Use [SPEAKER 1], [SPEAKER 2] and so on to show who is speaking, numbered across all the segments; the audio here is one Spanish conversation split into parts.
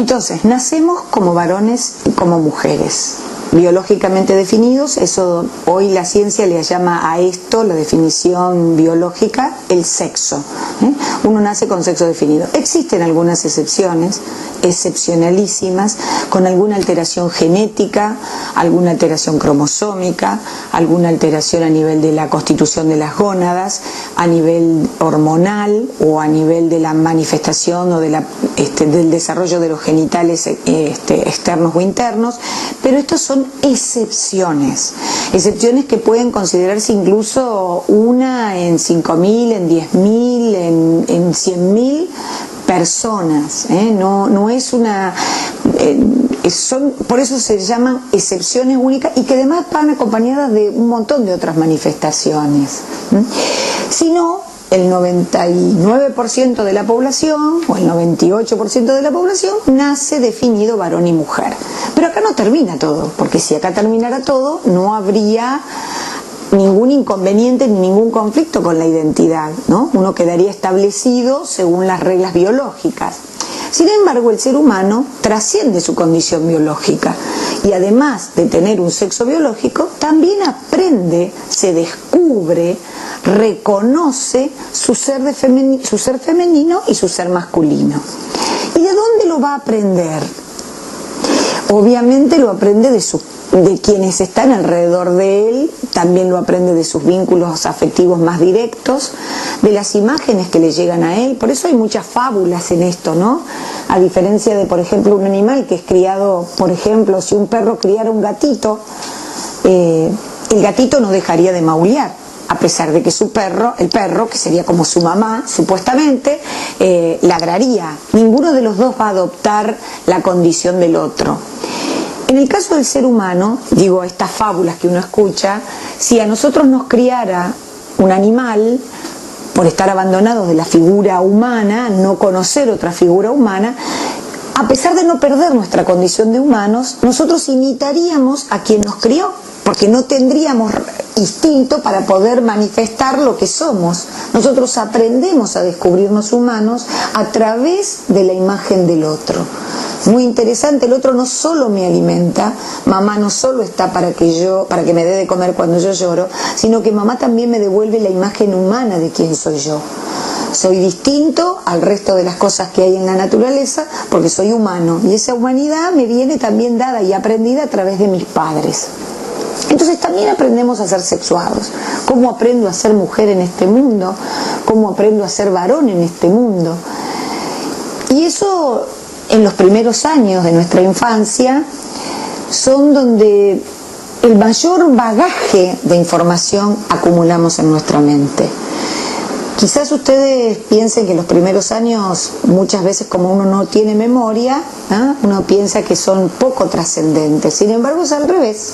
[SPEAKER 1] Entonces, nacemos como varones y como mujeres, biológicamente definidos. Eso hoy la ciencia le llama a esto, la definición biológica, el sexo. Uno nace con sexo definido. Existen algunas excepciones, excepcionalísimas, con alguna alteración genética, alguna alteración cromosómica, alguna alteración a nivel de la constitución de las gónadas, a nivel hormonal o a nivel de la manifestación o de del desarrollo de los genitales externos o internos, pero estos son excepciones que pueden considerarse incluso una en 5.000, en 10.000, en 100.000 personas, no es una... por eso se llaman excepciones únicas y que además van acompañadas de un montón de otras manifestaciones. Si no, el 99% de la población o el 98% de la población nace definido varón y mujer. Pero acá no termina todo, porque si acá terminara todo no habría ningún inconveniente ni ningún conflicto con la identidad, ¿no? Uno quedaría establecido según las reglas biológicas. Sin embargo, el ser humano trasciende su condición biológica y además de tener un sexo biológico, también aprende, se descubre, reconoce su ser femenino y su ser masculino. ¿Y de dónde lo va a aprender? Obviamente lo aprende de quienes están alrededor de él, también lo aprende de sus vínculos afectivos más directos, de las imágenes que le llegan a él. Por eso hay muchas fábulas en esto, ¿no? A diferencia de, por ejemplo, un animal que es criado, por ejemplo, si un perro criara un gatito, el gatito no dejaría de maullar, a pesar de que el perro, que sería como su mamá, supuestamente, ladraría. Ninguno de los dos va a adoptar la condición del otro. En el caso del ser humano, digo, estas fábulas que uno escucha, si a nosotros nos criara un animal, por estar abandonados de la figura humana, no conocer otra figura humana, a pesar de no perder nuestra condición de humanos, nosotros imitaríamos a quien nos crió, porque no tendríamos instinto para poder manifestar lo que somos. Nosotros aprendemos a descubrirnos humanos a través de la imagen del otro. Muy interesante, el otro no solo me alimenta, mamá no solo está para que me dé de comer cuando yo lloro, sino que mamá también me devuelve la imagen humana de quién soy yo. Soy distinto al resto de las cosas que hay en la naturaleza porque soy humano y esa humanidad me viene también dada y aprendida a través de mis padres. Entonces también aprendemos a ser sexuados. ¿Cómo aprendo a ser mujer en este mundo? ¿Cómo aprendo a ser varón en este mundo? Y eso en los primeros años de nuestra infancia son donde el mayor bagaje de información acumulamos en nuestra mente. Quizás ustedes piensen que los primeros años, muchas veces como uno no tiene memoria, uno piensa que son poco trascendentes. Sin embargo, es al revés.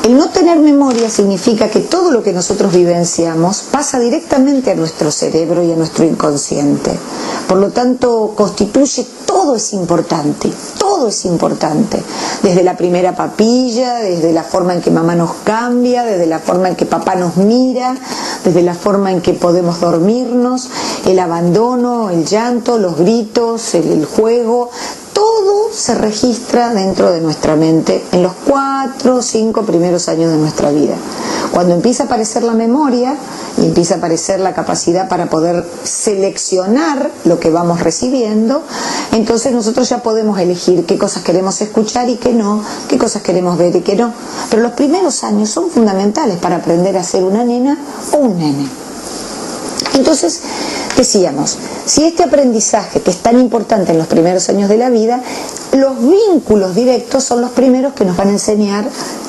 [SPEAKER 1] El no tener memoria significa que todo lo que nosotros vivenciamos pasa directamente a nuestro cerebro y a nuestro inconsciente. Por lo tanto, todo es importante, desde la primera papilla, desde la forma en que mamá nos cambia, desde la forma en que papá nos mira, desde la forma en que podemos dormirnos, el abandono, el llanto, los gritos, el juego. Todo se registra dentro de nuestra mente en los 4 o 5 primeros años de nuestra vida. Cuando empieza a aparecer la memoria y empieza a aparecer la capacidad para poder seleccionar lo que vamos recibiendo, entonces nosotros ya podemos elegir qué cosas queremos escuchar y qué no, qué cosas queremos ver y qué no. Pero los primeros años son fundamentales para aprender a ser una nena o un nene. Entonces, decíamos, si este aprendizaje que es tan importante en los primeros años de la vida, los vínculos directos son los primeros que nos van a enseñar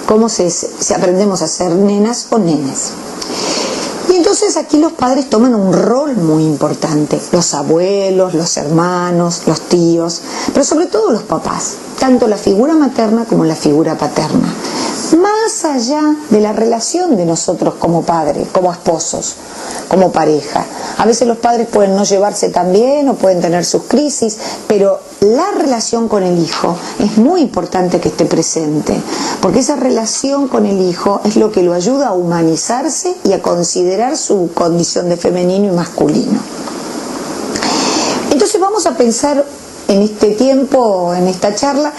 [SPEAKER 1] cómo se aprendemos a ser nenas o nenes. Y entonces aquí los padres toman un rol muy importante, los abuelos, los hermanos, los tíos, pero sobre todo los papás, tanto la figura materna como la figura paterna. Más allá de la relación de nosotros como padres, como esposos, como pareja. A veces los padres pueden no llevarse tan bien o pueden tener sus crisis, pero la relación con el hijo es muy importante que esté presente, porque esa relación con el hijo es lo que lo ayuda a humanizarse y a considerar su condición de femenino y masculino. Entonces vamos a pensar en este tiempo, en esta charla,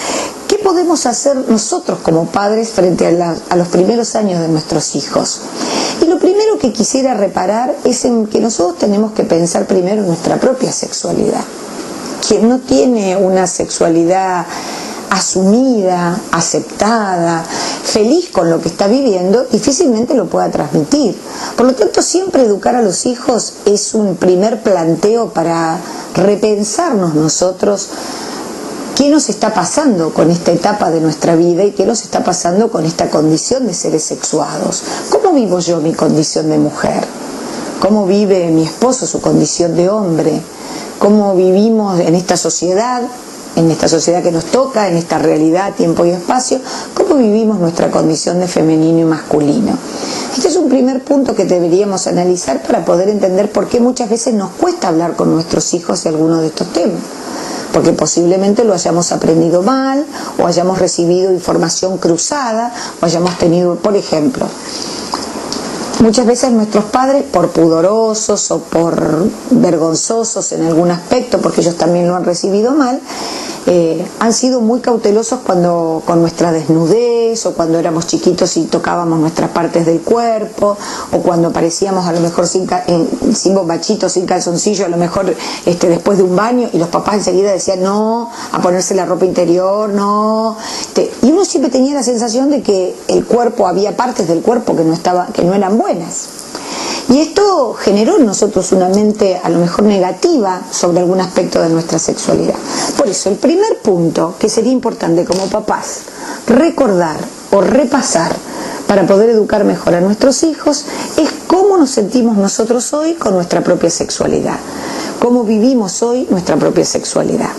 [SPEAKER 1] ¿qué podemos hacer nosotros como padres frente a los primeros años de nuestros hijos? Y lo primero que quisiera reparar es en que nosotros tenemos que pensar primero en nuestra propia sexualidad. Quien no tiene una sexualidad asumida, aceptada, feliz con lo que está viviendo, difícilmente lo pueda transmitir. Por lo tanto, siempre educar a los hijos es un primer planteo para repensarnos nosotros qué nos está pasando con esta etapa de nuestra vida y qué nos está pasando con esta condición de seres sexuados. ¿Cómo vivo yo mi condición de mujer? ¿Cómo vive mi esposo su condición de hombre? ¿Cómo vivimos en esta sociedad que nos toca, en esta realidad, tiempo y espacio? ¿Cómo vivimos nuestra condición de femenino y masculino? Este es un primer punto que deberíamos analizar para poder entender por qué muchas veces nos cuesta hablar con nuestros hijos de algunos de estos temas. Porque posiblemente lo hayamos aprendido mal, o hayamos recibido información cruzada, o hayamos tenido, por ejemplo, muchas veces nuestros padres, por pudorosos o por vergonzosos en algún aspecto, porque ellos también lo han recibido mal, han sido muy cautelosos con nuestra desnudez, o cuando éramos chiquitos y tocábamos nuestras partes del cuerpo, o cuando aparecíamos a lo mejor sin bombachitos, sin calzoncillo, a lo mejor después de un baño, y los papás enseguida decían no, a ponerse la ropa interior, no. Y uno siempre tenía la sensación de que había partes del cuerpo que no eran buenas. Y esto generó en nosotros una mente a lo mejor negativa sobre algún aspecto de nuestra sexualidad. Por eso, el primer punto que sería importante como papás recordar o repasar para poder educar mejor a nuestros hijos es cómo nos sentimos nosotros hoy con nuestra propia sexualidad, cómo vivimos hoy nuestra propia sexualidad.